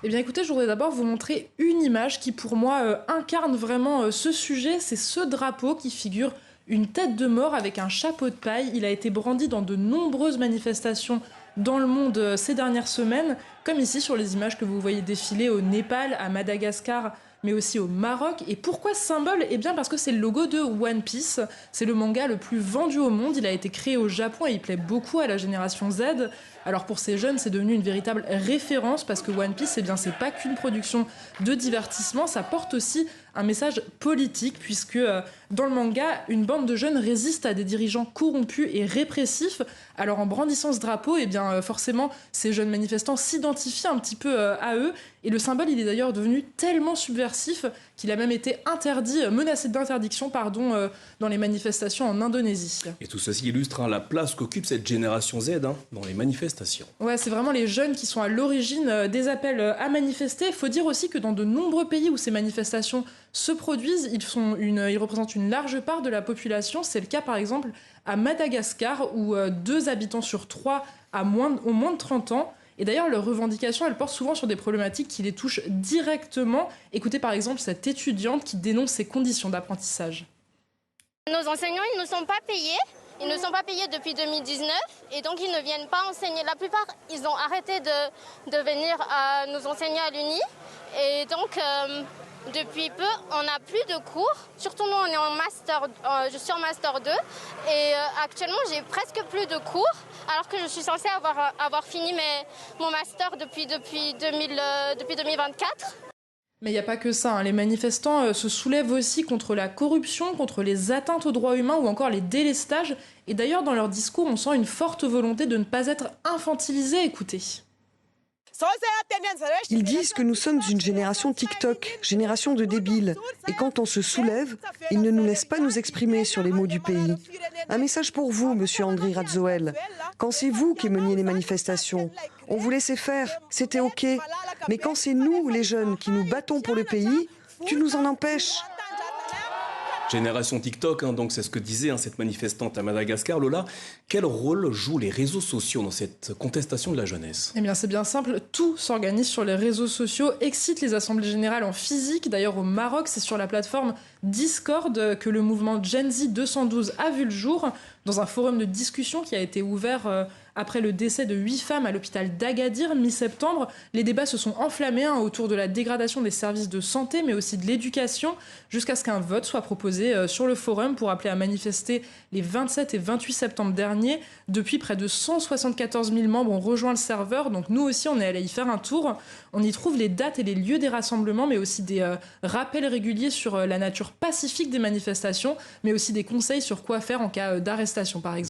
Eh bien écoutez, je voudrais d'abord vous montrer une image qui pour moi incarne vraiment ce sujet. C'est ce drapeau qui figure une tête de mort avec un chapeau de paille. Il a été brandi dans de nombreuses manifestations dans le monde ces dernières semaines, comme ici sur les images que vous voyez défiler au Népal, à Madagascar, mais aussi au Maroc. Et pourquoi ce symbole? Eh bien parce que c'est le logo de One Piece. C'est le manga le plus vendu au monde. Il a été créé au Japon et il plaît beaucoup à la génération Z. Alors pour ces jeunes, c'est devenu une véritable référence parce que One Piece, eh bien, c'est pas qu'une production de divertissement, ça porte aussi un message politique puisque dans le manga, une bande de jeunes résiste à des dirigeants corrompus et répressifs. Alors en brandissant ce drapeau, eh bien, forcément, ces jeunes manifestants s'identifient un petit peu à eux. Et le symbole, il est d'ailleurs devenu tellement subversif qu'il a même été interdit, menacé d'interdiction, dans les manifestations en Indonésie. Et tout ceci illustre la place qu'occupe cette génération Z dans les manifestations. Ouais, c'est vraiment les jeunes qui sont à l'origine des appels à manifester. Il faut dire aussi que dans de nombreux pays où ces manifestations se produisent, ils représentent une large part de la population. C'est le cas par exemple à Madagascar où 2 habitants sur 3 ont moins de 30 ans. Et d'ailleurs, leurs revendications, elles portent souvent sur des problématiques qui les touchent directement. Écoutez par exemple cette étudiante qui dénonce ces conditions d'apprentissage. Nos enseignants, ils ne sont pas payés. Ils ne sont pas payés depuis 2019 et donc ils ne viennent pas enseigner. La plupart, ils ont arrêté de venir nous enseigner à l'Uni. Et donc, depuis peu, on n'a plus de cours. Surtout nous, on est en master, je suis en master 2. Et actuellement, j'ai presque plus de cours. Alors que je suis censée avoir fini mon master depuis 2024. Mais il n'y a pas que ça, hein. Les manifestants se soulèvent aussi contre la corruption, contre les atteintes aux droits humains ou encore les délestages. Et d'ailleurs, dans leur discours, on sent une forte volonté de ne pas être infantilisés. Écoutez. Ils disent que nous sommes une génération TikTok, génération de débiles. Et quand on se soulève, ils ne nous laissent pas nous exprimer sur les maux du pays. Un message pour vous, monsieur Andry Rajoelina. Quand c'est vous qui meniez les manifestations, on vous laissait faire, c'était OK. Mais quand c'est nous, les jeunes, qui nous battons pour le pays, tu nous en empêches. Génération TikTok, donc c'est ce que disait cette manifestante à Madagascar. Lola, quel rôle jouent les réseaux sociaux dans cette contestation de la jeunesse? Eh bien c'est bien simple, tout s'organise sur les réseaux sociaux, excite les assemblées générales en physique. D'ailleurs au Maroc, c'est sur la plateforme Discord que le mouvement Gen Z 212 a vu le jour, dans un forum de discussion qui a été ouvert après le décès de 8 femmes à l'hôpital d'Agadir mi-septembre. Les débats se sont enflammés autour de la dégradation des services de santé, mais aussi de l'éducation, jusqu'à ce qu'un vote soit proposé sur le forum pour appeler à manifester les 27 et 28 septembre dernier. Depuis, près de 174 000 membres ont rejoint le serveur, donc nous aussi on est allé y faire un tour. On y trouve les dates et les lieux des rassemblements, mais aussi des rappels réguliers sur la nature pacifique des manifestations, mais aussi des conseils sur quoi faire en cas d'arrestation par exemple.